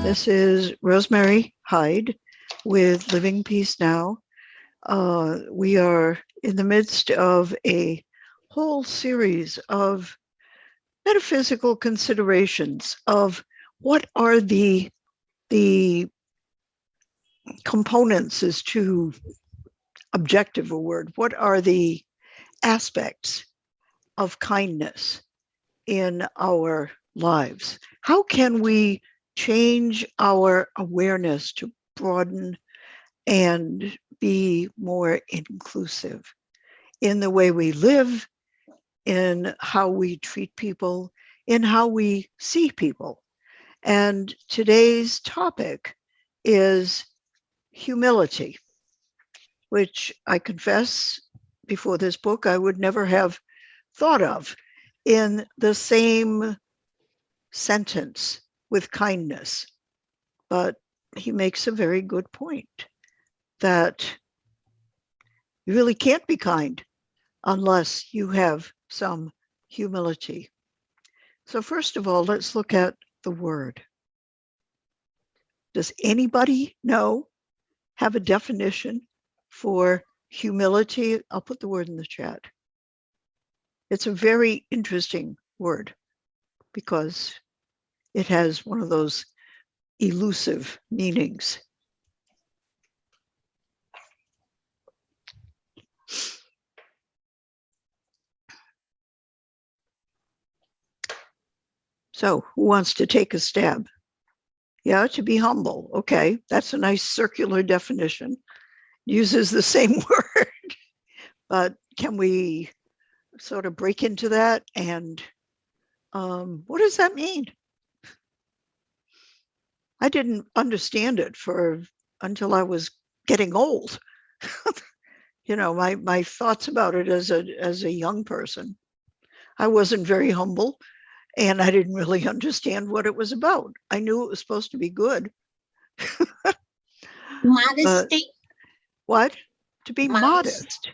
This is Rosemary Hyde with Living Peace Now. We are in the midst of a whole series of metaphysical considerations of what are the components is too objective a word. What are the aspects of kindness in our lives? How can we change our awareness to broaden and be more inclusive in the way we live, in how we treat people, in how we see people? And today's topic is humility, which I confess before this book I would never have thought of in the same sentence with kindness. But he makes a very good point that you really can't be kind unless you have some humility. So first of all, let's look at the word. Does anybody have a definition for humility? I'll put the word in the chat. It's a very interesting word because it has one of those elusive meanings. So who wants to take a stab? Yeah, to be humble. Okay, that's a nice circular definition. Uses the same word, but can we sort of break into that? And what does that mean? I didn't understand it until I was getting old. My thoughts about it as a young person, I wasn't very humble, and I didn't really understand what it was about. I knew it was supposed to be good. Modesty. What? To be modest.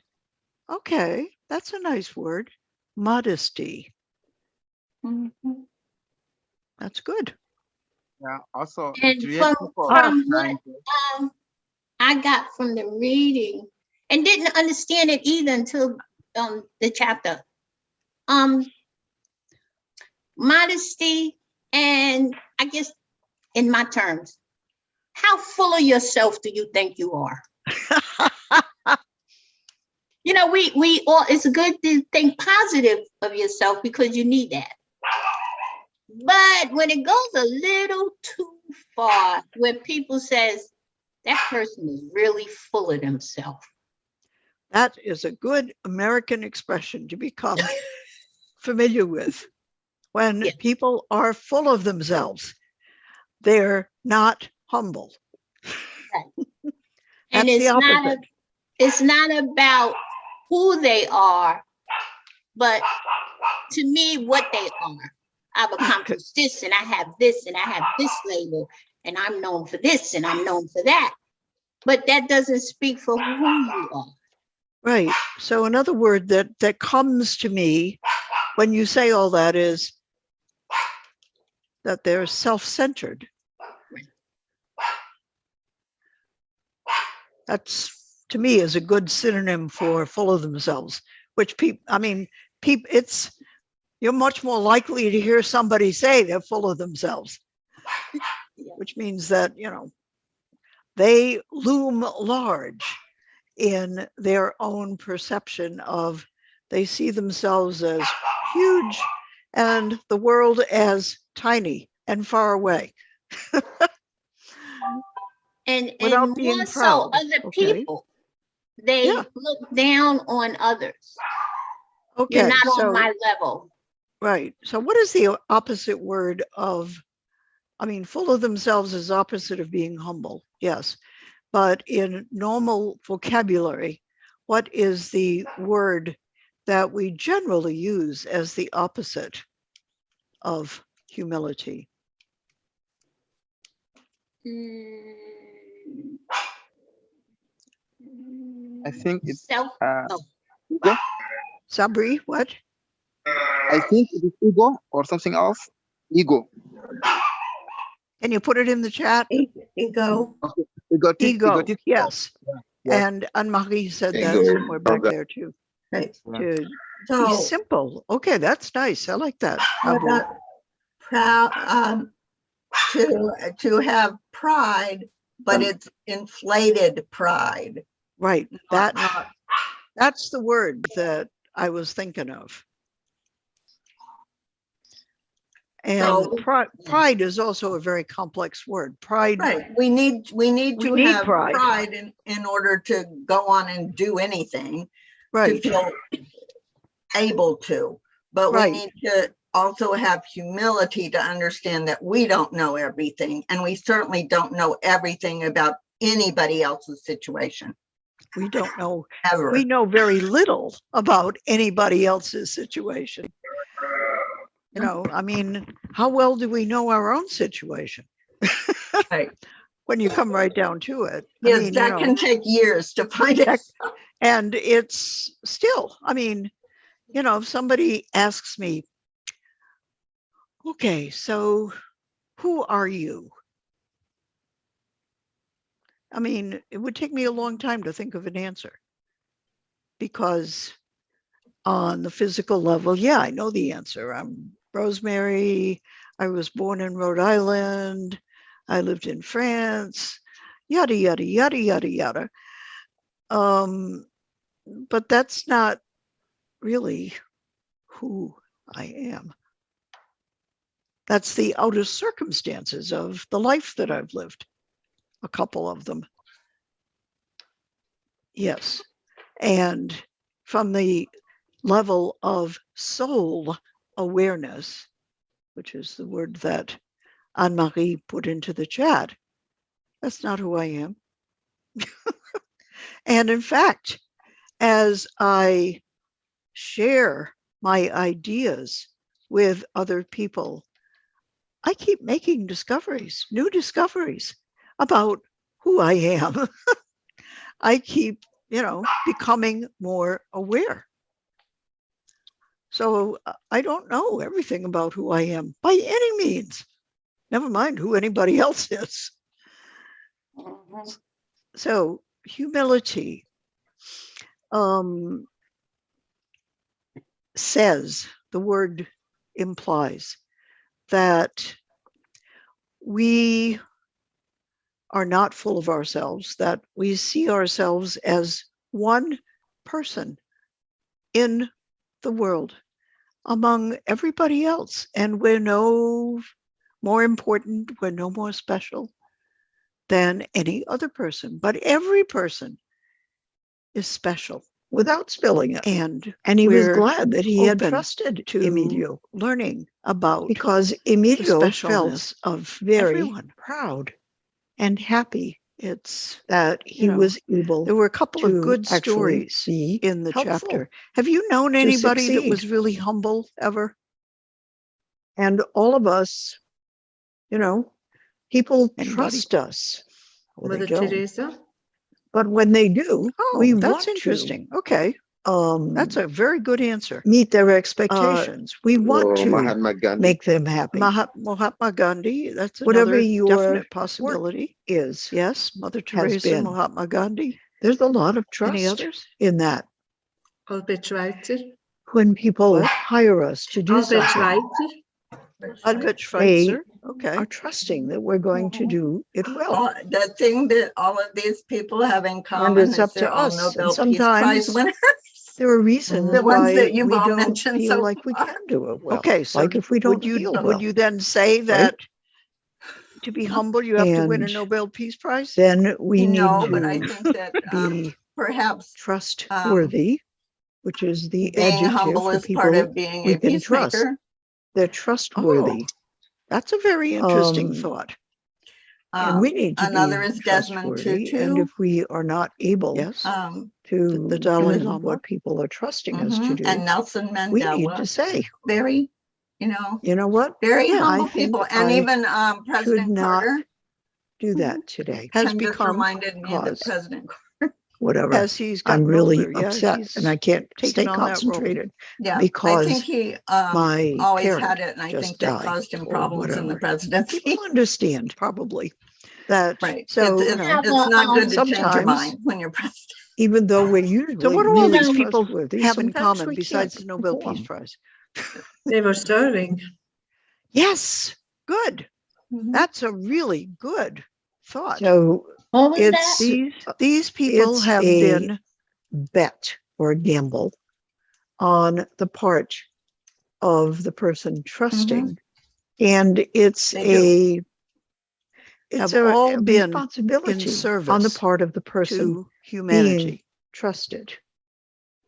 Okay, that's a nice word. Modesty. Mm-hmm. That's good. Yeah, also. And from what I got from the reading, and didn't understand it either until the chapter. Modesty, and I guess in my terms, how full of yourself do you think you are? We all, it's good to think positive of yourself because you need that. But when it goes a little too far, when people says that person is really full of themselves. That is a good American expression to become familiar with. When people are full of themselves, they're not humble. Right. And it's not about who they are, but to me, what they are. I've accomplished this, and I have this, and I have this label, and I'm known for this, and I'm known for that. But that doesn't speak for who you are. Right. So another word that comes to me when you say all that is that they're self-centered. That's, to me, is a good synonym for full of themselves, which you're much more likely to hear somebody say they're full of themselves, which means that, they loom large in their own perception of, they see themselves as huge and the world as tiny and far away. and more so other people, they look down on others. Okay, you're not on my level. Right. So what is the opposite word of, full of themselves is opposite of being humble. Yes. But in normal vocabulary, what is the word that we generally use as the opposite of humility? I think it's ego. Sabri, what? I think it is ego or something else. Ego. Can you put it in the chat? Ego. Ego, yes. Yeah. And Anne-Marie said that Ego. somewhere back there too. Right. To be So simple. Okay, that's nice. I like that. what Abu. about proud, to have pride, but it's inflated pride. Right. Not That's the word that I was thinking of. And So- pride is also a very complex word. Pride. right. We need We to need have pride. pride in order to go on and do anything, Right. to feel able to. But Right. we need to also have humility to understand that we don't know everything, and we certainly don't know everything about anybody else's situation We don't know. ever. We know very little about anybody else's situation. You know, I mean, how well do we know our own situation? Right. When you come right down to it. Yes, I mean, that can take years to find out. and it's still, I mean, you know, if somebody asks me, okay, so who are you? I mean, it would take me a long time to think of an answer, because on the physical level, yeah, I know the answer. I'm Rosemary. I was born in Rhode Island. I lived in France, yada, yada, yada, yada, yada. But that's not really who I am. That's the outer circumstances of the life that I've lived, a couple of them. Yes. And from the level of soul awareness, which is the word that Anne-Marie put into the chat, that's not who I am. And in fact, as I share my ideas with other people, I keep making discoveries, new discoveries about who I am. I keep, you know, becoming more aware. So I don't know everything about who I am by any means, never mind who anybody else is. So humility says, the word implies that we are not full of ourselves, that we see ourselves as one person in the world among everybody else. And we're no more important, we're no more special than any other person, but every person is special without spilling it. And he was glad that he had trusted to Emilio, learning about, because Emilio felt of very everyone. Proud and happy. It's that he was able. There were a couple of good stories in the chapter. Have you known anybody that was really humble ever? And all of us, you know, people trust us. Well, Mother they don't. Teresa? But when they do, that's interesting. Okay. That's a very good answer. Meet their expectations. We want to Mahatma Gandhi. make them happy. Mahatma Gandhi, that's whatever your definite possibility is. Yes, Mother Teresa, Mahatma Gandhi. There's a lot of trust in that. Albert Schweitzer? When people hire us to do Albert something, Schweitzer? Albert Schweitzer, are trusting that we're going to do it well. The thing that all of these people have in common And it's is up they're to all us. And Nobel Peace sometimes Prize winners. there are reasons The ones why that you've we all don't mentioned feel so like we far. can do it well. Okay, so like if we don't feel well. Would you then say that to be humble, you have to win a Nobel Peace Prize? Then we need No, to but I think that be perhaps trustworthy, which is the being adjective humble for is people part of being we a can trust. peacemaker. They're trustworthy. That's a very interesting thought. And we need to Another be is Desmond trustworthy. Tutu. And if we are not able to the Dalai Lama, what people are trusting us to do, and Nelson Mandela. We need to say, very, you know what? Very humble people. And even President Carter. Do that today. Has become reminded me of the President Carter. whatever. As he's I'm gotten really older, yeah, upset he's and I can't taken stay on that role. concentrated Yeah, I because think he my always parent had it, and I just think that died caused him or problems in the whatever. presidency. People understand. Probably that. Right. So, it's, you know, it's not good to change your sometimes- mind when you're president. Even though we're usually So what do all really these people trustworthy, have in sometimes common we besides can't the Nobel Peace perform. Prize? They were serving. Yes, good. Mhm. That's a really good thought. So What was it's that? These people it's have a been bet or a gamble on the part of the person trusting, and it's They have a all been responsibility in service on the part of the person to humanity. being trusted.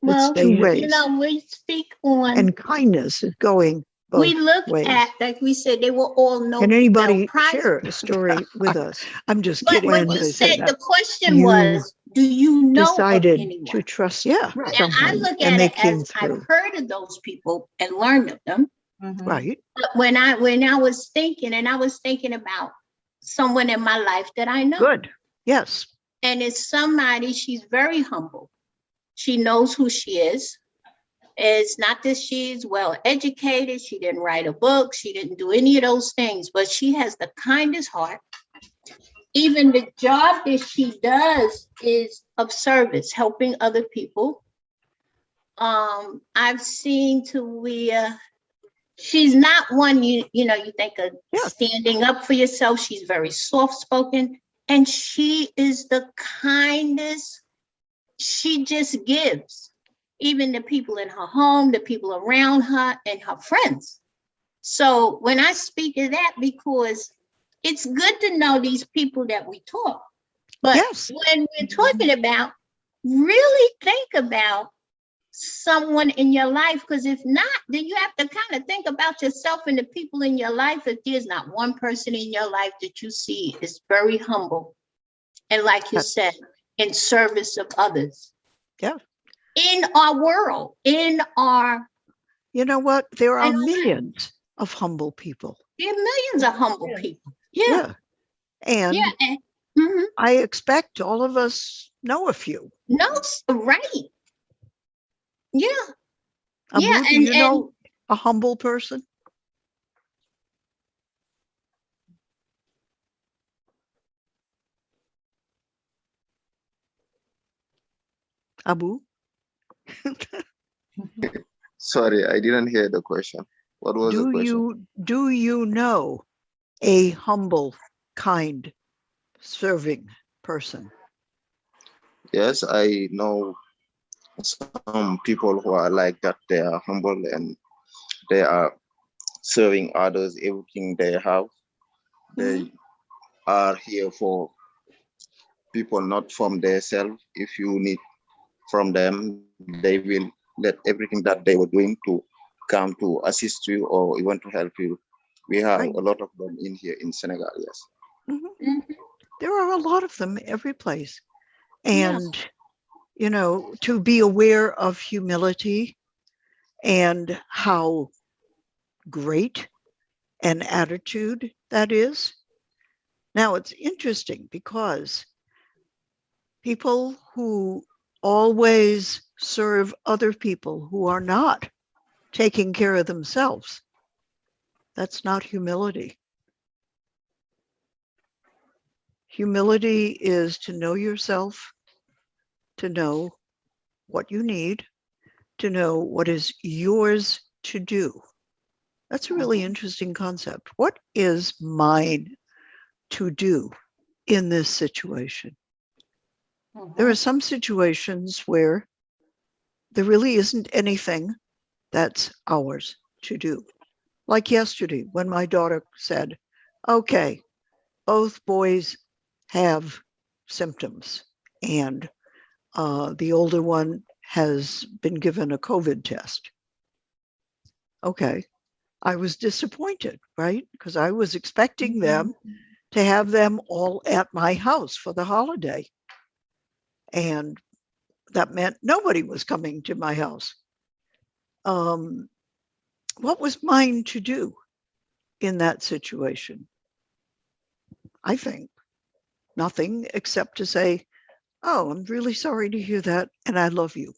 Well, two you ways. know, we speak on, And kindness is going both we look ways. at, like we said, they were all Nobel Can anybody Prize. share a story with us? I'm just But kidding. when when you they said said the question you was, do you know of Decided anyone? to trust Yeah, Right. Now, I someone, look and at they it came as I've through. heard of those people and learned of them. Mhm. right. But when I was thinking, and I was thinking about someone in my life that I know. Good. Yes. And it's somebody, she's very humble. She knows who she is. It's not that she's well educated. She didn't write a book. She didn't do any of those things, but she has the kindest heart. Even the job that she does is of service, helping other people. I've seen to where she's not one you think of Yeah. standing up for yourself. She's very soft-spoken, and she is the kindest. She just gives, even the people in her home, the people around her, and her friends. So when I speak of that, because it's good to know these people that we talk, but Yes. when we're talking about, really think about someone in your life, because if not, then you have to kind of think about yourself and the people in your life. If there's not one person in your life that you see is very humble, and like you said, in service of others. Yeah. In our world, in our, You know what? There I are know that. millions of humble people. there are millions of humble Yeah. people. Yeah, And yeah. And, mhm. I expect all of us know a few. No, right. Yeah, Abu, yeah, do and- you know a humble person? Abu? Sorry, I didn't hear the question. What was the question? Do you know a humble, kind, serving person? Yes, I know some people who are like that. They are humble and they are serving others everything they have. They are here for people, not from themselves. If you need from them, they will let everything that they were doing to come to assist you or even to help you. We have Right. a lot of them in here in Senegal, yes. Mhm. Mhm. There are a lot of them every place. Yeah. And, you know, to be aware of humility and how great an attitude that is. Now, it's interesting because people who always serve other people who are not taking care of themselves, that's not humility. Humility is to know yourself, to know what you need, to know what is yours to do. That's a really interesting concept. What is mine to do in this situation? There are some situations where there really isn't anything that's ours to do. Like yesterday, when my daughter said, okay, both boys have symptoms, and the older one has been given a COVID test. Okay, I was disappointed, right? Because I was expecting them to have them all at my house for the holiday. And that meant nobody was coming to my house. What was mine to do in that situation? I think nothing except to say, oh, I'm really sorry to hear that, and I love you.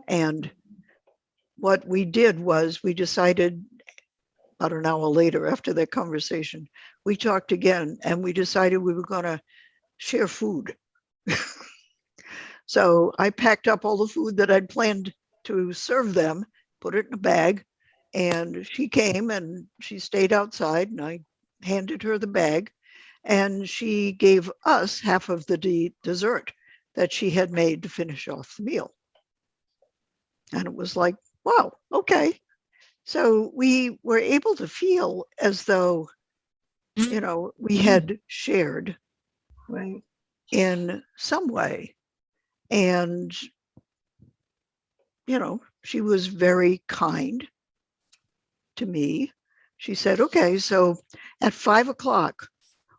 And what we did was we decided about an hour later after that conversation, we talked again and we decided we were going to share food. So I packed up all the food that I'd planned to serve them, put it in a bag, and she came and she stayed outside and I handed her the bag and she gave us half of the dessert that she had made to finish off the meal. And it was like, wow, okay. So we were able to feel as though, you know, we had shared Right. in some way. And, you know, she was very kind to me. She said, okay, so at 5 o'clock,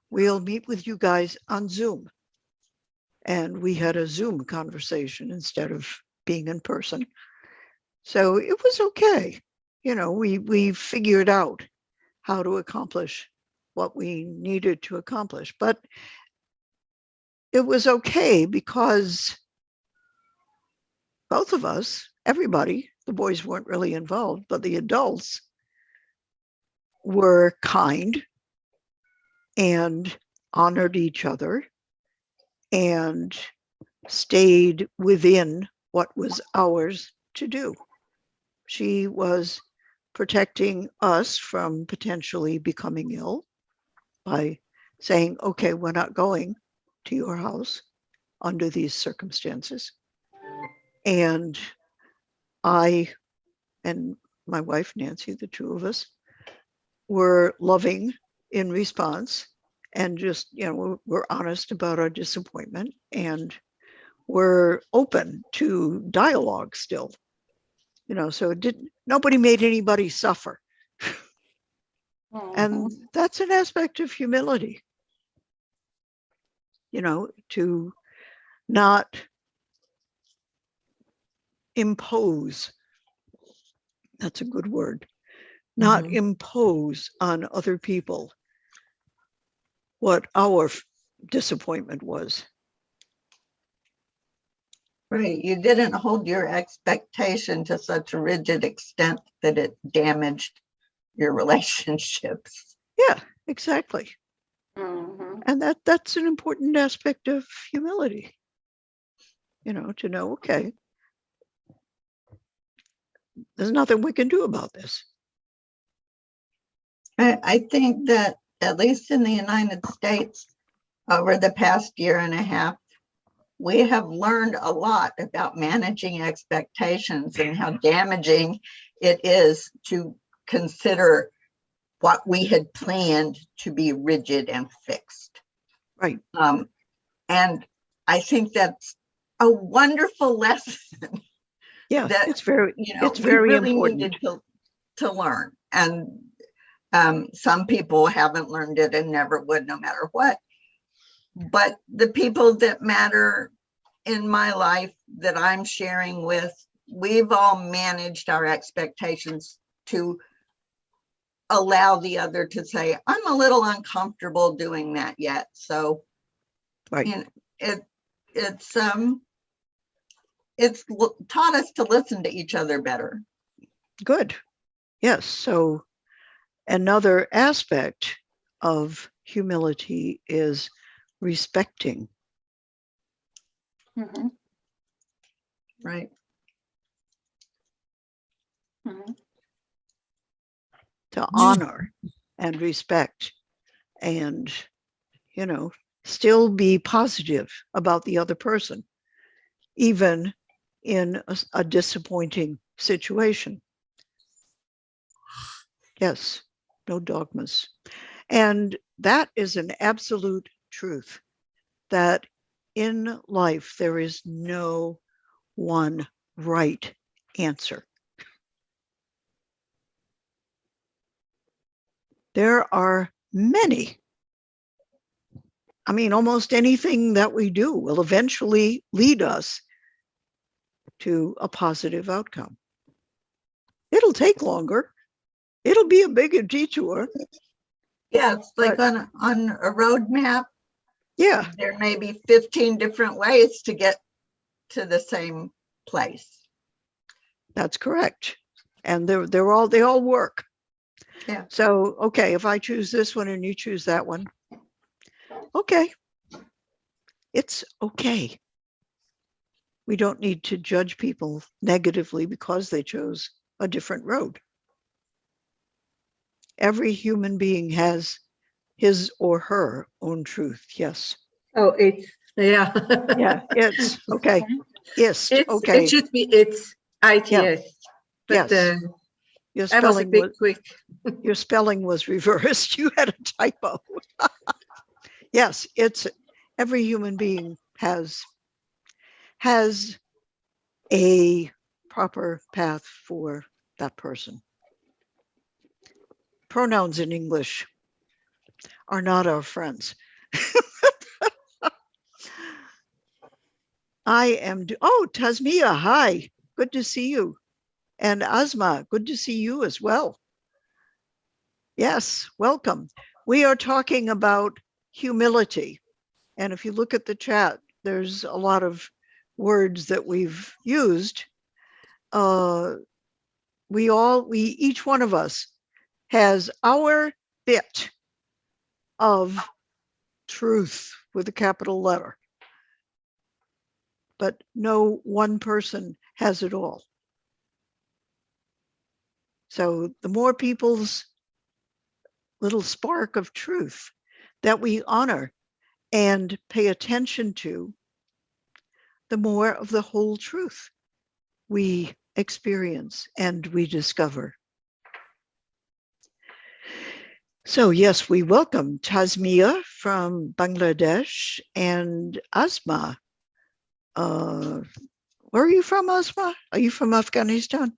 we'll meet with you guys on Zoom. And we had a Zoom conversation instead of being in person. So it was okay. You know, we figured out how to accomplish what we needed to accomplish. But it was okay because both of us, everybody, the boys weren't really involved, but the adults were kind and honored each other and stayed within what was ours to do. She was protecting us from potentially becoming ill by saying, okay, we're not going to your house under these circumstances. And I and my wife, Nancy, the two of us, were loving in response and just, you know, we're honest about our disappointment and we're open to dialogue still. You know, so nobody made anybody suffer. And that's an aspect of humility, you know, to not impose. That's a good word. Not impose on other people what our disappointment was. Right. You didn't hold your expectation to such a rigid extent that it damaged your relationships. Yeah, exactly. And that's an important aspect of humility, you know, to know, okay, there's nothing we can do about this. I think that at least in the United States, over the past year and a half, we have learned a lot about managing expectations and how damaging it is to consider what we had planned to be rigid and fixed. Right. And I think that's a wonderful lesson. Yeah, that, it's very, you know, it's very we really important needed to learn. And some people haven't learned it and never would, no matter what. But the people that matter in my life that I'm sharing with, we've all managed our expectations to allow the other to say, I'm a little uncomfortable doing that yet. So, right. You know, it's taught us to listen to each other better. Good. Yes. So another aspect of humility is respecting. Right. To honor and respect and, you know, still be positive about the other person, even in a disappointing situation. Yes, no dogmas. And that is an absolute truth, that in life there is no one right answer. There are many. I mean, almost anything that we do will eventually lead us to a positive outcome. It'll take longer. It'll be a bigger detour. Yeah, it's like on a road map. Yeah, There may be 15 different ways to get to the same place. that's correct. And they all work. Yeah. So, okay, if I choose this one and you choose that one, okay. It's okay. We don't need to judge people negatively because they chose a different road. Every human being has his or her own truth. Yes. Oh, it's, yeah. Yeah, it's okay. Ist, It okay. should be it's ITS. But Yes. Your I was a spelling bit quick. your spelling was reversed. You had a typo. Yes, it's every human being has a proper path for that person. Pronouns in English are not our friends. I am, oh, Tasmia, hi, good to see you. And Asma, good to see you as well. Yes, welcome. We are talking about humility. And if you look at the chat, there's a lot of words that we've used. Each one of us has our bit of truth with a capital letter. But no one person has it all. So the more people's little spark of truth that we honor and pay attention to, the more of the whole truth we experience and we discover. So yes, we welcome Tasmia from Bangladesh and Asma. Where are you from, Asma? Are you from Afghanistan?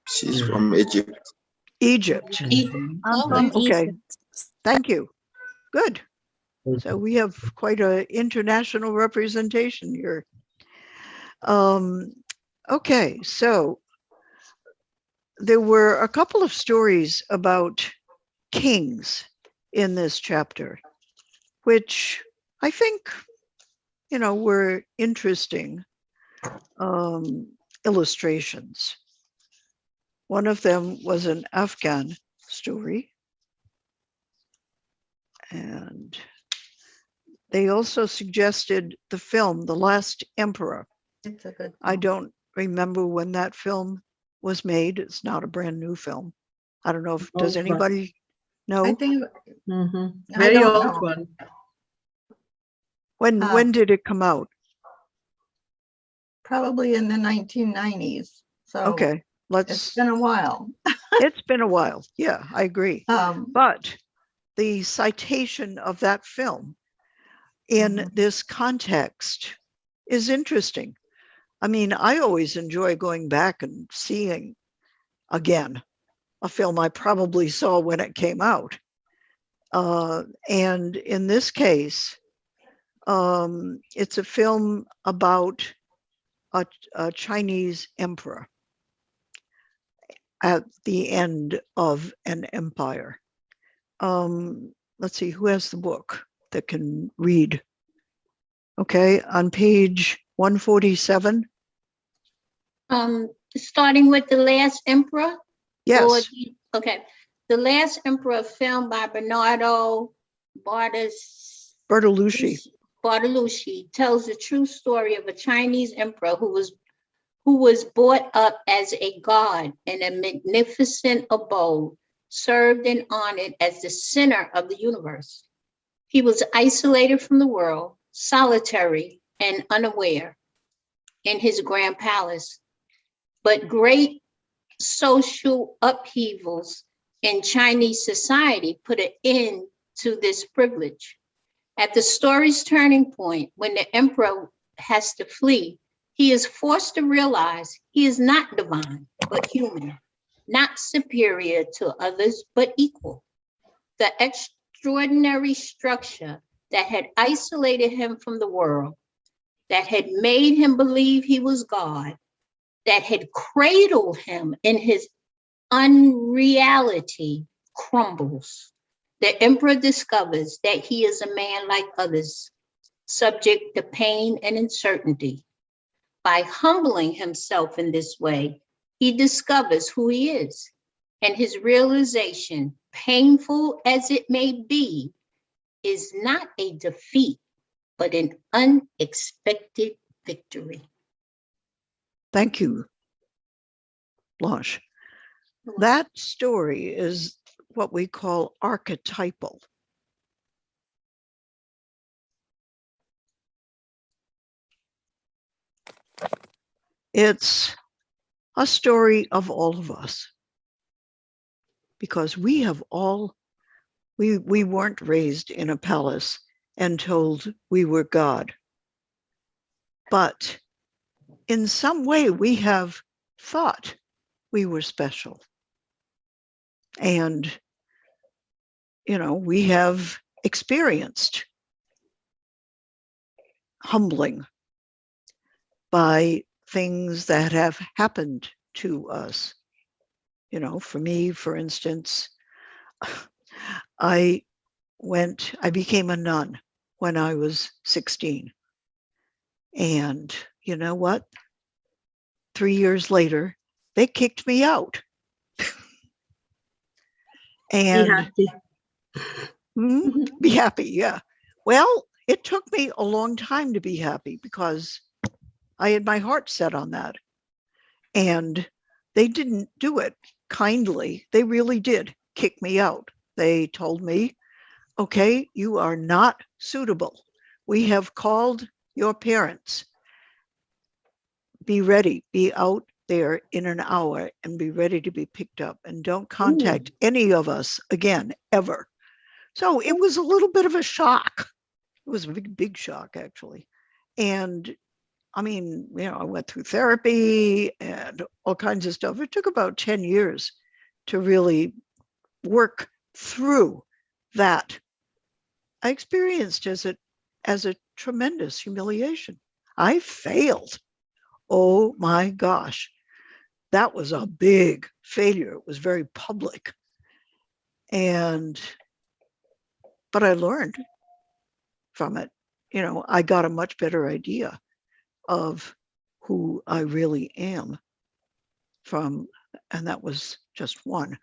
She's from Egypt. Egypt. I'm from Okay, Egypt. thank you. Good. So we have quite an international representation here. Okay, so there were a couple of stories about kings in this chapter, which I think, were interesting illustrations. One of them was an Afghan story. And they also suggested the film, The Last Emperor. It's a good. I don't remember when that film was made. It's not a brand new film. I don't know if, does Old one. anybody know? I think I Very don't old know. one. When did it come out? Probably in the 1990s. So Okay, it's been a while. it's been a while. Yeah, I agree. Um, But the citation of that film in this context is interesting. I mean, I always enjoy going back and seeing again a film I probably saw when it came out. And in this case, it's a film about a Chinese emperor at the end of an empire. Let's see, who has the book that can read? Okay, on page 147. Starting with The Last Emperor? Yes. Okay. The Last Emperor, film by Bernardo Bertolucci. Bartolucci, tells the true story of a Chinese emperor who was brought up as a god in a magnificent abode, served and honored as the center of the universe. He was isolated from the world, solitary and unaware in his grand palace, but great social upheavals in Chinese society put an end to this privilege. At the story's turning point, when the emperor has to flee, he is forced to realize he is not divine, but human, not superior to others, but equal. The extraordinary structure that had isolated him from the world, that had made him believe he was God, that had cradled him in his unreality, crumbles. The emperor discovers that he is a man like others, subject to pain and uncertainty. By humbling himself in this way, he discovers who he is, and his realization, painful as it may be, is not a defeat, but an unexpected victory. Thank you, Blanche. That story is what we call archetypal. It's a story of all of us, because we have all, we weren't raised in a palace and told we were God. But in some way, we have thought we were special. And, you know, we have experienced humbling by things that have happened to us. You know, for me, for instance, I became a nun when I was 16. And you know what? 3 years later, they kicked me out. And be happy, yeah. Well, it took me a long time to be happy because I had my heart set on that. And they didn't do it kindly. They really did kick me out. They told me, okay, you are not suitable. We have called your parents. Be ready, be out there in an hour and be ready to be picked up, and don't contact any of us again, ever. So it was a little bit of a shock. It was a big shock, actually. And I mean, you know, I went through therapy and all kinds of stuff. It took about 10 years to really work through that. I experienced as a tremendous humiliation. I failed. Oh my gosh. That was a big failure. It was very public. But I learned from it. You know, I got a much better idea of who I really am and that was just one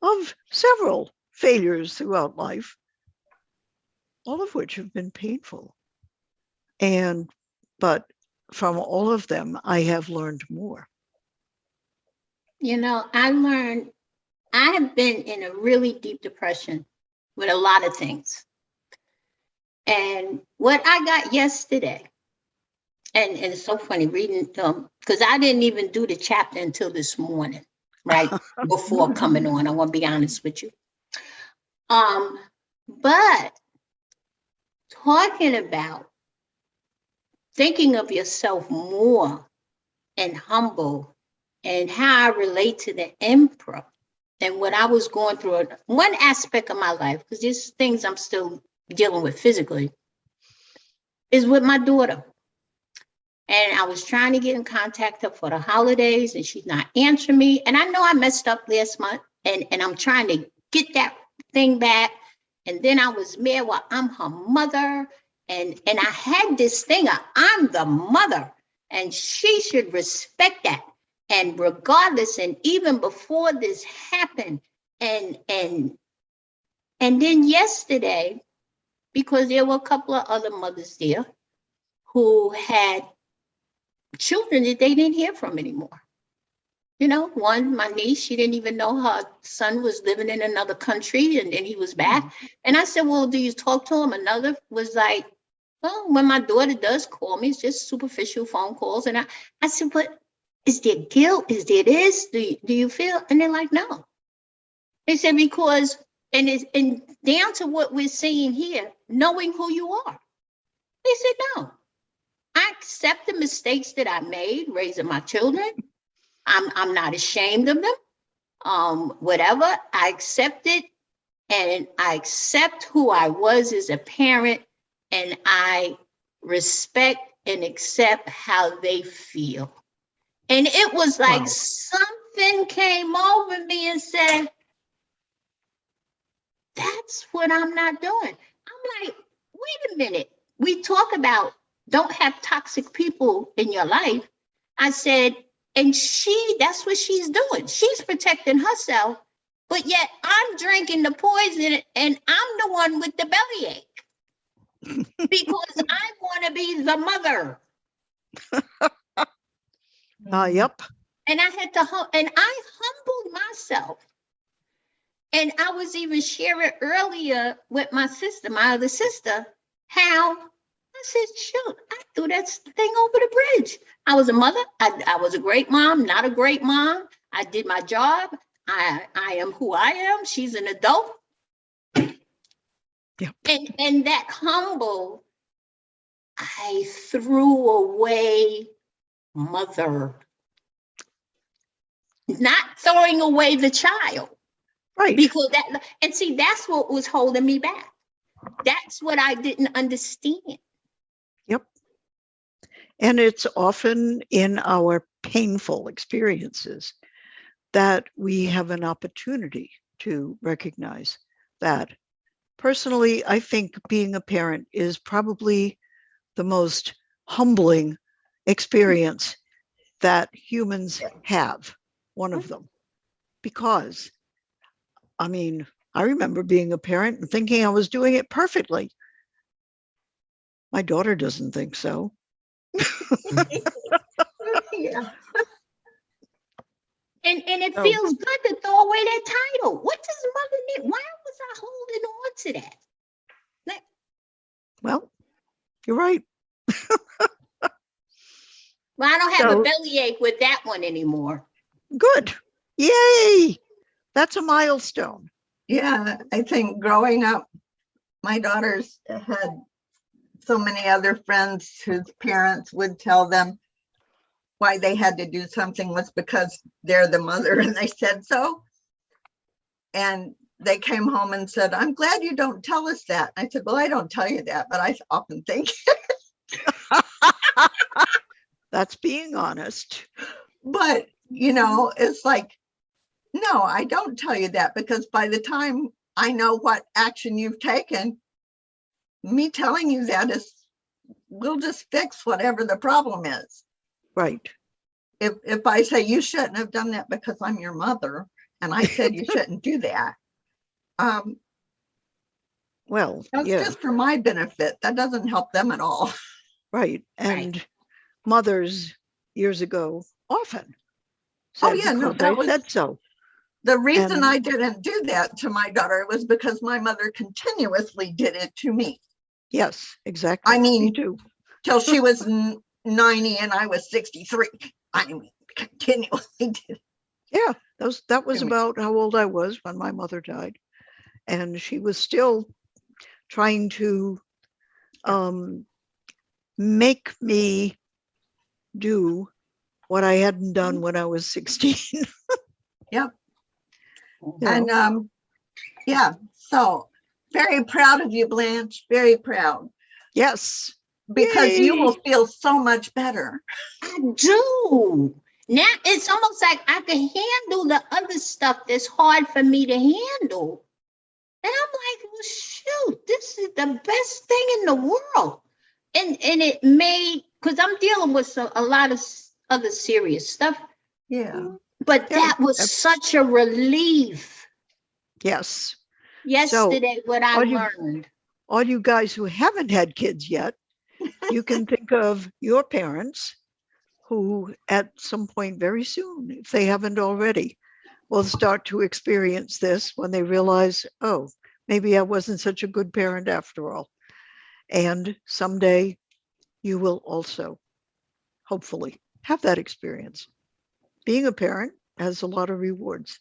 of several failures throughout life, all of which have been painful. But from all of them, I have learned more. You know, I have been in a really deep depression with a lot of things. And what I got yesterday, and it's so funny reading them, because I didn't even do the chapter until this morning, right? Before coming on, I want to be honest with you. But talking about thinking of yourself more and humble, and how I relate to the emperor and what I was going through, one aspect of my life, because there's things I'm still dealing with physically, is with my daughter. And I was trying to get in contact with her for the holidays, and she's not answering me. And I know I messed up last month, and I'm trying to get that thing back. And then I was mad, well, I'm her mother. And I had this thing of, I'm the mother, and she should respect that. And regardless, and even before this happened, and then yesterday, because there were a couple of other mothers there who had children that they didn't hear from anymore. You know, one, my niece, she didn't even know her son was living in another country, and then he was back. And I said, well, do you talk to him? Another was like, well, when my daughter does call me, it's just superficial phone calls. And I said, but is there guilt? Is there this? Do you feel? And they're like, no. They said, because, and down to what we're saying here, knowing who you are. They said, no. I accept the mistakes that I made raising my children. I'm not ashamed of them. Whatever, I accept it, and I accept who I was as a parent, and I respect and accept how they feel. And it was like something came over me and said, that's what I'm not doing. I'm like, wait a minute. We talk about don't have toxic people in your life. I said, and that's what she's doing. She's protecting herself, but yet I'm drinking the poison and I'm the one with the bellyache because I want to be the mother. Yep. And I had to, and I humbled myself. And I was even sharing earlier with my sister, my other sister, how I said, shoot, I threw that thing over the bridge. I was a mother. I was a great mom, not a great mom. I did my job. I am who I am. She's an adult. Yep. And that humble, I threw away mother. Not throwing away the child. Right. Because that, and see, that's what was holding me back. That's what I didn't understand. Yep. And it's often in our painful experiences that we have an opportunity to recognize that. Personally, I think being a parent is probably the most humbling experience that humans have, one of them, because I mean, I remember being a parent and thinking I was doing it perfectly. My daughter doesn't think so. Yeah. And it Oh. feels good to throw away that title. What does mother need? Why was I holding on to that? Well, you're right. Well, I don't have So- a bellyache with that one anymore. Good. Yay. That's a milestone. Yeah, I think growing up, my daughters had so many other friends whose parents would tell them why they had to do something was because they're the mother and they said so. And they came home and said, I'm glad you don't tell us that. I said, well, I don't tell you that, but I often think. That's being honest. But, you know, it's like, no, I don't tell you that because by the time I know what action you've taken, me telling you that we'll just fix whatever the problem is. Right. If I say you shouldn't have done that because I'm your mother and I said you shouldn't do that, Well, that's yeah, just for my benefit. That doesn't help them at all. right. And mothers years ago often said, Oh, yeah, no, because that I was- said so. The reason And- I didn't do that to my daughter was because my mother continuously did it to me Yes, exactly. I Me mean- too. till she was 90 and I was 63. I mean, continuously did it. Yeah, that was Really? about how old I was when my mother died. And she was still trying to make me do what I hadn't done when I was 16. Yep. You know, And yeah, so very proud of you, Blanche, very proud, yes, because you Yay. will feel so much better. I do. Now it's almost like I can handle the other stuff that's hard for me to handle. And I'm like, well, shoot, this is the best thing in the world. And it made, because I'm dealing with a lot of other serious stuff, Yeah. but Yeah, that was such a relief yes. yesterday, what I all you- learned. All you guys who haven't had kids yet, you can think of your parents who at some point very soon, if they haven't already, will start to experience this when they realize, oh, maybe I wasn't such a good parent after all. And someday you will also, hopefully, have that experience. Being a parent has a lot of rewards,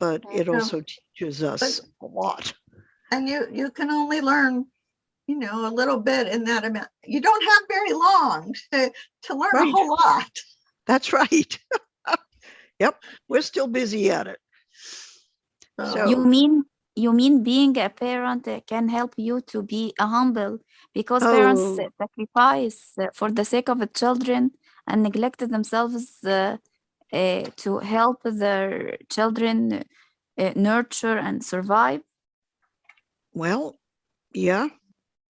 but it Yeah. also teaches us a lot. And you can only learn, you know, a little bit in that amount. You don't have very long to learn Right. a whole lot. That's right. Yep, we're still busy at it. So- You mean being a parent can help you to be humble because parents Oh. sacrifice for the sake of the children and neglect themselves to help their children nurture and survive? Well, yeah,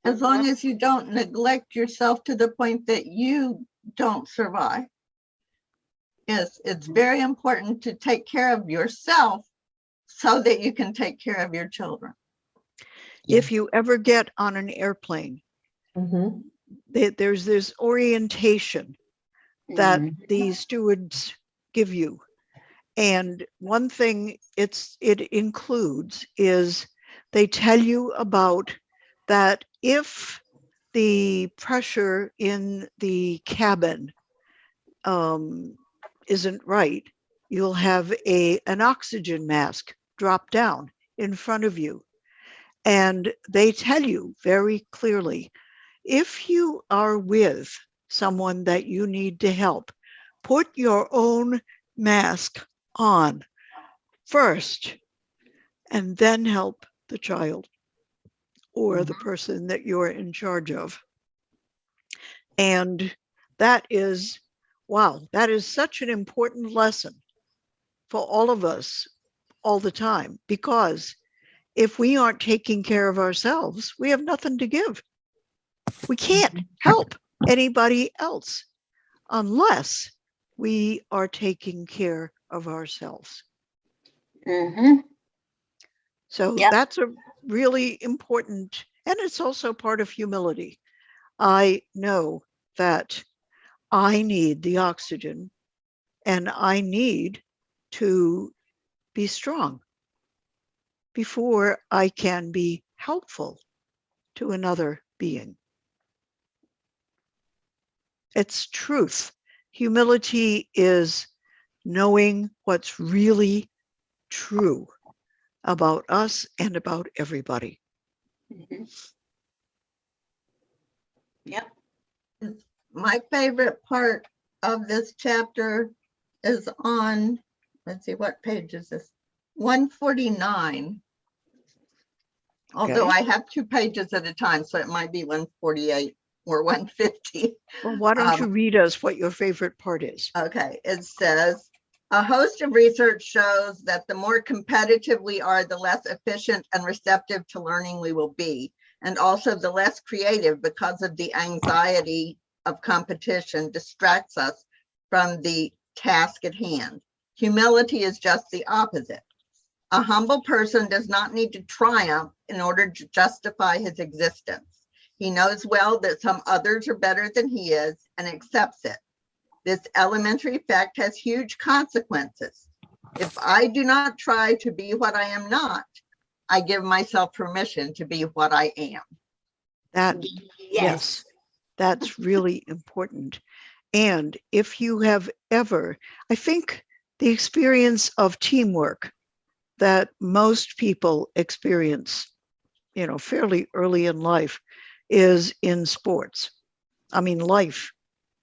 As long as you don't neglect yourself to the point that you don't survive. Yes, it's very important to take care of yourself so that you can take care of your children. if you ever get on an airplane, Mhm. there's this orientation that Mhm. the stewards give you. And one thing it includes is they tell you about that if the pressure in the cabin isn't right, you'll have an oxygen mask drop down in front of you. And they tell you very clearly, if you are with someone that you need to help, put your own mask on first and then help the child or the person that you're in charge of. And that is, wow, that is such an important lesson for all of us all the time, because if we aren't taking care of ourselves, we have nothing to give. We can't help anybody else unless we are taking care of ourselves. Mhm. So Yep. that's a really important, and it's also part of humility. I know that I need the oxygen and I need to be strong before I can be helpful to another being. It's truth. Humility is knowing what's really true about us and about everybody. Mhm. Yep. My favorite part of this chapter is on, let's see, what page is this? 149. Although Okay. I have 2 pages at a time, so it might be 148 or 150. Well, why don't you read us what your favorite part is? Okay, it says, a host of research shows that the more competitive we are, the less efficient and receptive to learning we will be, and also the less creative, because of the anxiety of competition distracts us from the task at hand. Humility is just the opposite. A humble person does not need to triumph in order to justify his existence. He knows well that some others are better than he is and accepts it. This elementary fact has huge consequences. If I do not try to be what I am not, I give myself permission to be what I am. That, yes, that's really important. And if you have ever, I think the experience of teamwork that most people experience, fairly early in life is in sports. I mean, life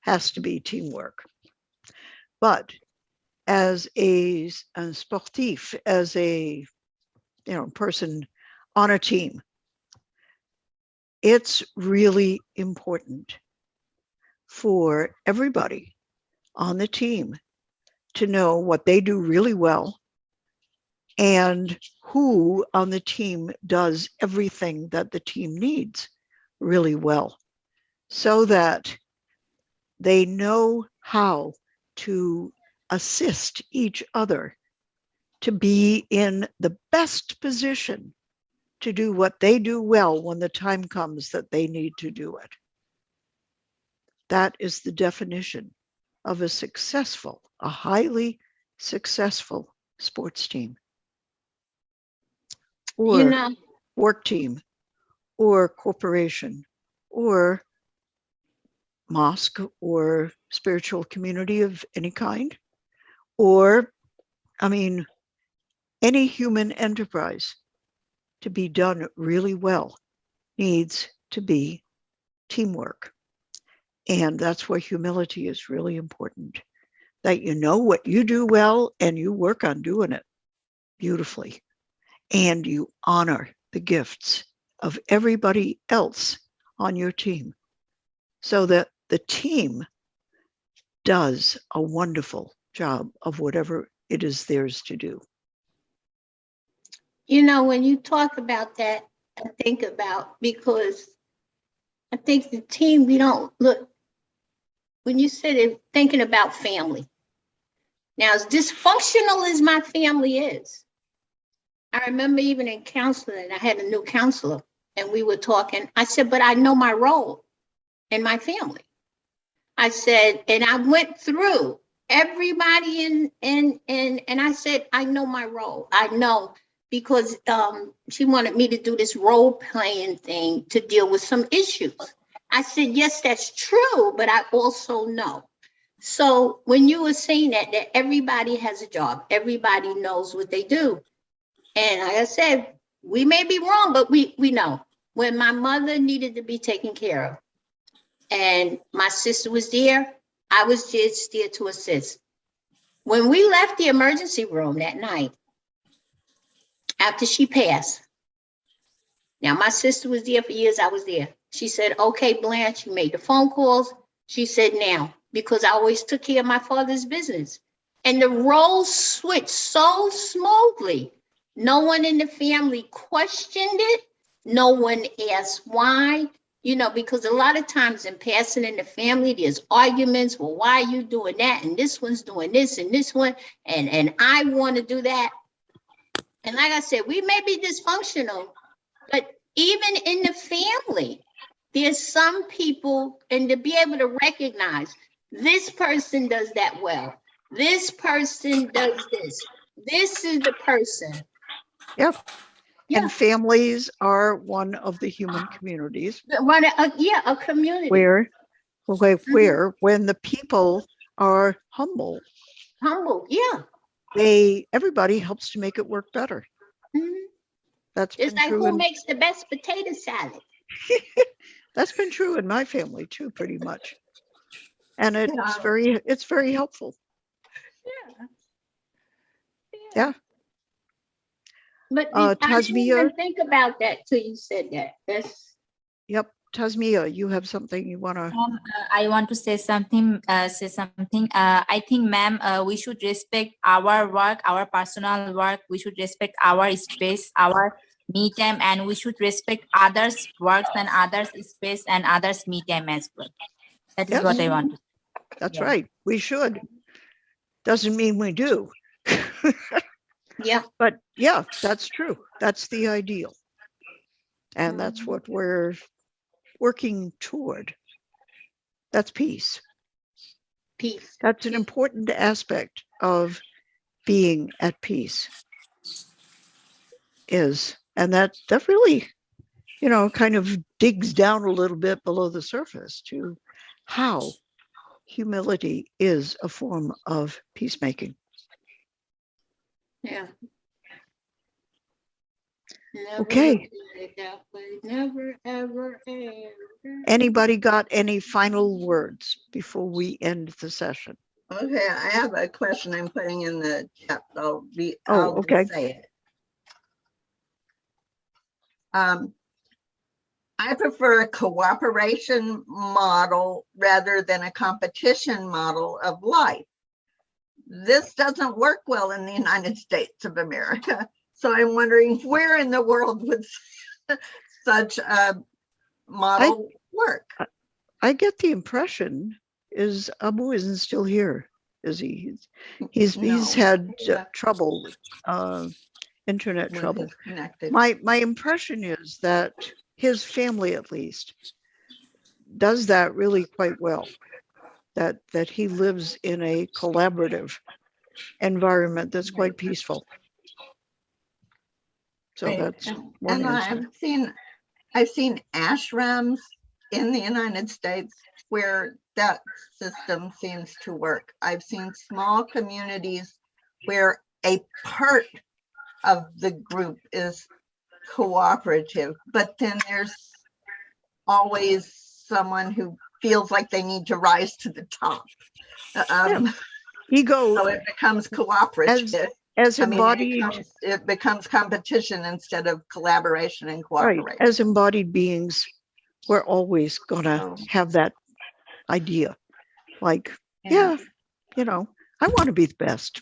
has to be teamwork. But as a sportif, as a person on a team, it's really important for everybody on the team to know what they do really well and who on the team does everything that the team needs really well, so that they know how to assist each other to be in the best position to do what they do well when the time comes that they need to do it. That is the definition of a highly successful sports team or work team or corporation or mosque or spiritual community of any kind, or, any human enterprise to be done really well needs to be teamwork. And that's where humility is really important, that you know what you do well and you work on doing it beautifully, and you honor the gifts of everybody else on your team so that the team does a wonderful job of whatever it is theirs to do. When you talk about that, I think about, because I think the team, we don't look, when you said it, thinking about family. Now, as dysfunctional as my family is, I remember even in counseling, I had a new counselor and we were talking. I said, but I know my role in my family. I said, and I went through everybody and I said, I know my role. I know, because she wanted me to do this role playing thing to deal with some issues. I said, yes, that's true, but I also know. So when you were saying that everybody has a job, everybody knows what they do. And like I said, we may be wrong, but we know. When my mother needed to be taken care of and my sister was there, I was just there to assist. When we left the emergency room that night, after she passed, now my sister was there for years, I was there. She said, okay, Blanche, you made the phone calls. She said, now, because I always took care of my father's business. And the roles switched so smoothly. No one in the family questioned it. No one asked why, because a lot of times in passing in the family, there's arguments. Well, why are you doing that? And this one's doing this and this one. And I want to do that. And like I said, we may be dysfunctional, but even in the family, there's some people, and to be able to recognize this person does that well. This person does this. This is the person. Yep. Yeah. And families are one of the human communities A community. where when the people are humble, yeah. Everybody helps to make it work better. Mhm. That's It's been like true. who makes the best potato salad. That's been true in my family too, pretty much. And it's Yeah. very helpful. Yeah. But I didn't Tasmia. even think about that till you said that. Yep. Tasmia, you have something you want to? I want to say something. I think, ma'am, we should respect our work, our personal work. We should respect our space, our me time, and we should respect others' works and others' space and others' me time as well. That is Yes. what I want to say. That's right. We should. Doesn't mean we do. Yeah. But yeah, that's true. That's the ideal. And that's what we're working toward. That's peace. Peace. That's an important aspect of being at peace. And that really, kind of digs down a little bit below the surface to how humility is a form of peacemaking. Yeah. Never Okay. that way. Never, ever, ever. Anybody got any final words before we end the session? Okay, I have a question I'm putting in the chat. I'll okay. just say it. I prefer a cooperation model rather than a competition model of life. This doesn't work well in the United States of America. So I'm wondering where in the world would such a model work? I get the impression is Abu isn't still here, is he? He's had trouble, internet trouble. My impression is that his family, at least, does that really quite well. That he lives in a collaborative environment that's quite peaceful. So that's one answer. I've seen ashrams in the United States where that system seems to work. I've seen small communities where a part of the group is cooperative, but then there's always someone who feels like they need to rise to the top. Ego. So it becomes cooperative. As embodied, it becomes competition instead of collaboration and cooperation. Right. As embodied beings, we're always gonna have that idea. Like, I want to be the best.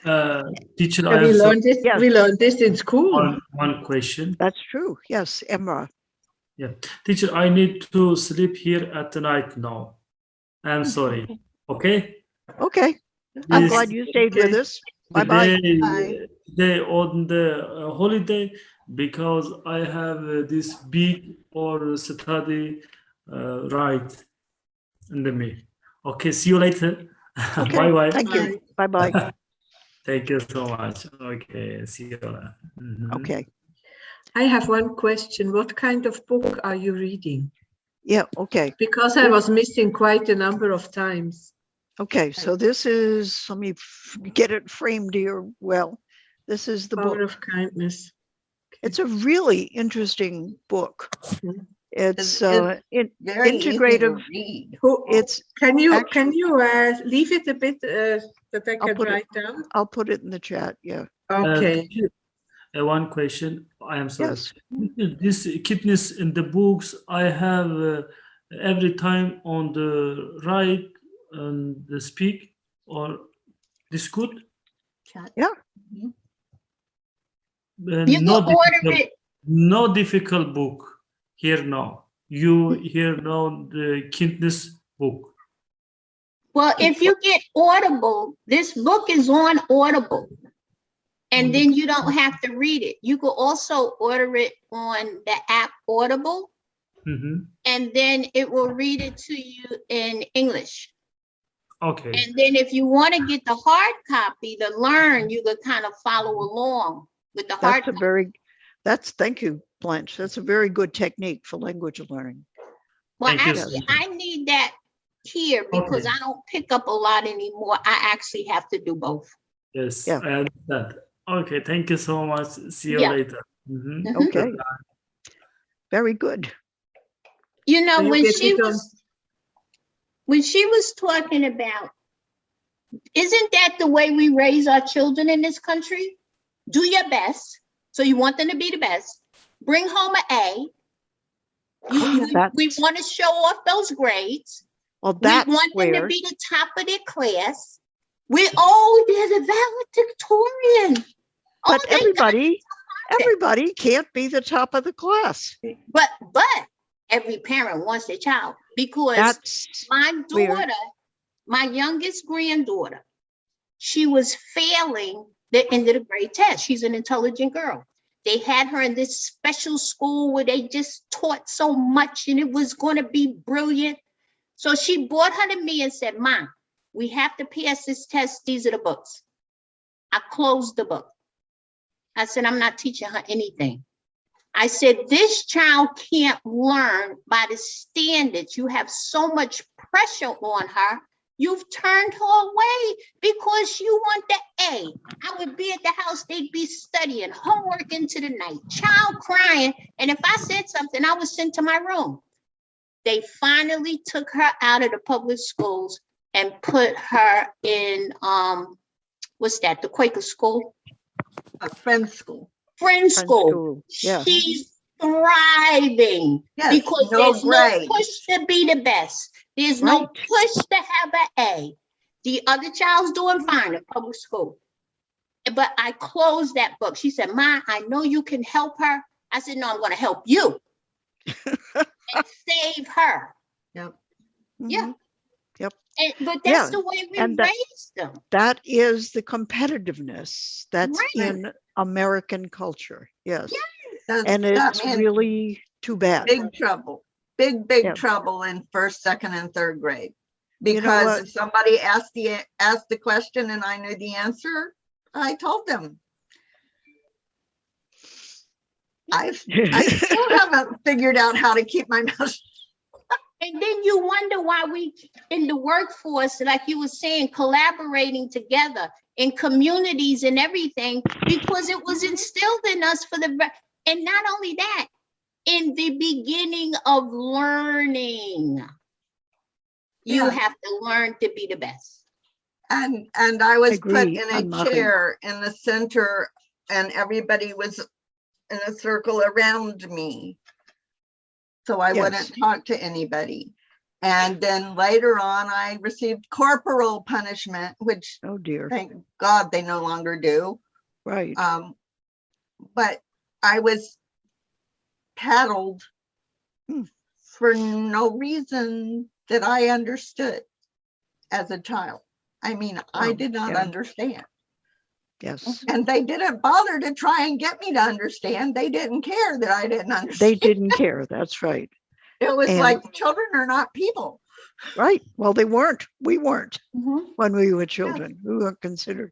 Teacher, Yeah, I have Yes. we learned this in school. one question. That's true. Yes, Emra. Yeah, teacher, I need to sleep here at night now. I'm sorry. Okay. Okay. I'm This glad you stayed with Okay. us. Bye-bye. today on the holiday because I have this big or study right in the me. Okay, see you later. Okay. Bye bye. Thank you. Bye-bye. Thank you so much. Okay, see you later. Mhm. Okay. I have one question. What kind of book are you reading? Yeah, okay. Because I was missing quite a number of times. Okay, so this is, let me get it framed here well. This is the Power book. of Kindness. It's a really interesting book. Mhm. It's Very easy to integrative. read. It's Can you actually- leave it a bit that I I'll can put it- write down? I'll put it in the chat. Yeah. Okay. Teacher, one question. I am sorry. Yes. This kidneys in the books I have every time on the right and the speak or this good. Yeah. You No can order difficult, it. no difficult book here now. You here now the kidneys book. Well, if you get Audible, this book is on Audible. And then you don't have to read it. You could also order it on the app Audible, Mhm. and then it will read it to you in English. Okay. And then if you want to get the hard copy to learn, you could kind of follow along with the hard copy. Thank you, Blanche. That's a very good technique for language learning. Well, Thank you. actually, I need that here because Okay. I don't pick up a lot anymore. I actually have to do both. Yes, Yeah. I understand. Okay, thank you so much. See you Yeah. later. Mhm. Mhm. Okay. Very good. You know, So you when get she it on- was talking about, isn't that the way we raise our children in this country? Do your best. So you want them to be the best. Bring home an A. We want to show off those grades. Well, We that's want them to where, be the top of their class. They're the valedictorian. but they got everybody can't be the top of the class. But every parent wants their child, because That's my where- daughter, my youngest granddaughter, she was failing the end of the grade test. She's an intelligent girl. They had her in this special school where they just taught so much and it was going to be brilliant. So she brought her to me and said, Mom, we have to pass this test. These are the books. I closed the book. I said, I'm not teaching her anything. I said, this child can't learn by the standards. You have so much pressure on her. You've turned her away because you want the A. I would be at the house, they'd be studying, homework into the night, child crying. And if I said something, I was sent to my room. They finally took her out of the public schools and put her in, what's that, the Quaker school? A friend's school. Friend school. Yeah. She's thriving because there's no push to be the best. There's no push to have an A. The other child's doing fine in public school. But I closed that book. She said, Ma, I know you can help her. I said, no, I'm going to help you and save her. Yep. Yeah. Yep. But that's the way we raised them. That is the competitiveness that's Right. in American culture. Yes. That's- And that it's means really too bad. Big trouble. Big Yeah. trouble in first, second, and third grade. You know Because what? if somebody asked the question and I knew the answer, I told them. I still haven't figured out how to keep my mouth. And then you wonder why we in the workforce, like you were saying, collaborating together in communities and everything, because it was instilled in us and not only that, in the beginning of learning, you have to learn to be the best. And I was put Agree, in a Anne-Marie. chair in the center and everybody was in a circle around me. So I Yes. wouldn't talk to anybody. And then later on, I received corporal punishment, which Oh dear. thank God they no longer do. Right. But I was paddled for no reason that I understood as a child. I mean, I did not understand. Yes. And they didn't bother to try and get me to understand. They didn't care that I didn't understand. They didn't care. That's right. It was And- like children are not people. Right. Well, they weren't. We weren't Mhm. when we were children. We weren't considered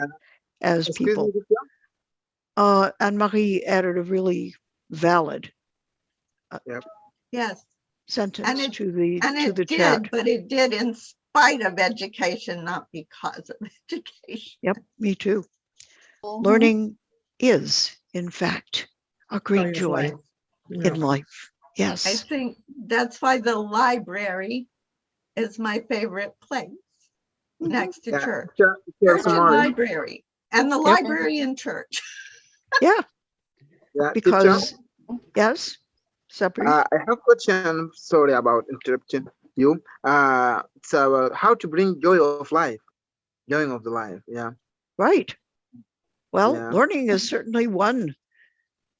as Excuse people. me, Victor? Anne-Marie added a really valid Yes. sentence it- to the And it did, chat. but it did in spite of education, not because of education. Yep, me too. Mhm. Learning is, in fact, a great joy Yeah. in life. I Yes. think that's why the library is my favorite place next to Yeah, church. Victor Church and Samari. library and the library in church. Yeah, Yeah, because, yes, Sabri, I have a question. Sorry about interrupting you. It's about how to bring joy of life, joy of the life. Yeah. right. Well, Yeah. learning is certainly one,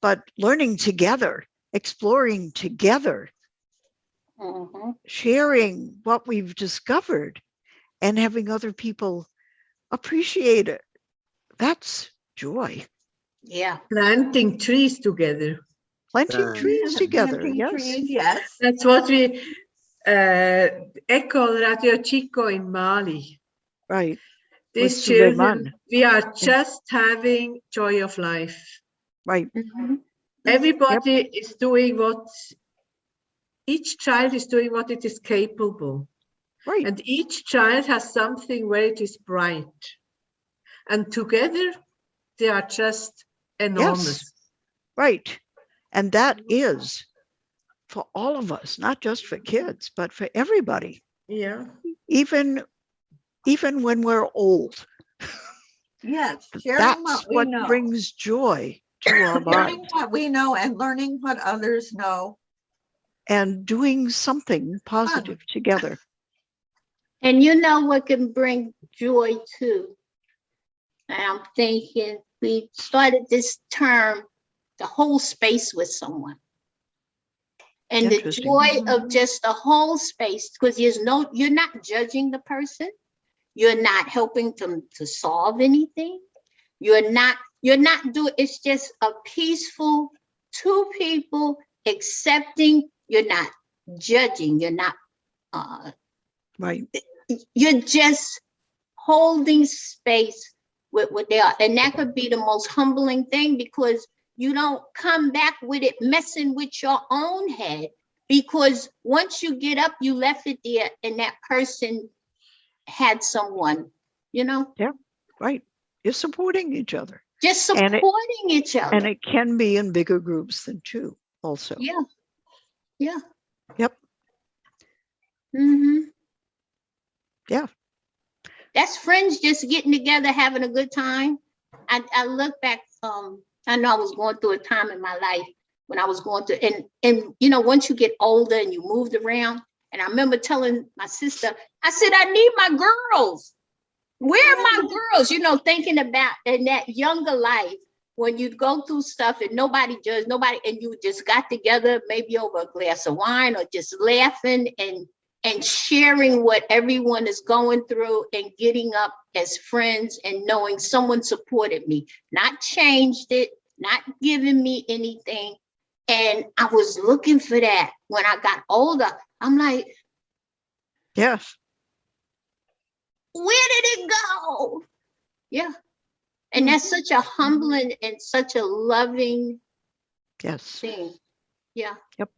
but learning together, exploring together, Mhm. sharing what we've discovered and having other people appreciate it. That's joy. Yeah. Planting trees together. Planting trees together. Planting Yes. trees, yes. That's what we echo Radio Chico in Mali. Right. These Suleiman. children, we are just having joy of life. Right. Mhm. Everybody is doing what, each child is doing what it is capable. Right. And each child has something where it is bright. And together they are just enormous. Yes. Right. And that is for all of us, not just for kids, but for everybody, Yeah. even when we're old. Yes. Sharing That's what we what know. brings joy to our Sharing lives what we know and learning what others know. and doing something positive together. And you know what can bring joy too? And I'm thinking we started this term, the whole space with someone. And the Interesting. joy of just the whole space, because you're not judging the person. You're not helping them to solve anything. You're not doing, it's just a peaceful two people accepting. You're not judging. You're not, Right. you're just holding space with what they are. And that could be the most humbling thing, because you don't come back with it messing with your own head, because once you get up, you left it there and that person had someone, Right. You're supporting each other. just And supporting each other. And it can be in bigger groups than two also. Yeah. Yeah. Yep. Mm-hmm. Yeah. That's friends just getting together, having a good time. I look back, I know I was going through a time in my life when I was going through, and once you get older and you moved around, and I remember telling my sister, I said, I need my girls. Where are my girls? Thinking about in that younger life when you'd go through stuff and nobody judged, nobody, and you just got together, maybe over a glass of wine or just laughing and sharing what everyone is going through and getting up as friends and knowing someone supported me, not changed it, not giving me anything. And I was looking for that when I got older. I'm like, Yes. where did it go? Yeah. And that's such a humbling and such a loving Yes. thing. Yeah. Yep.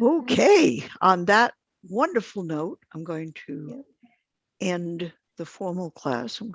Okay. On that wonderful note, I'm going to end the formal class. I'm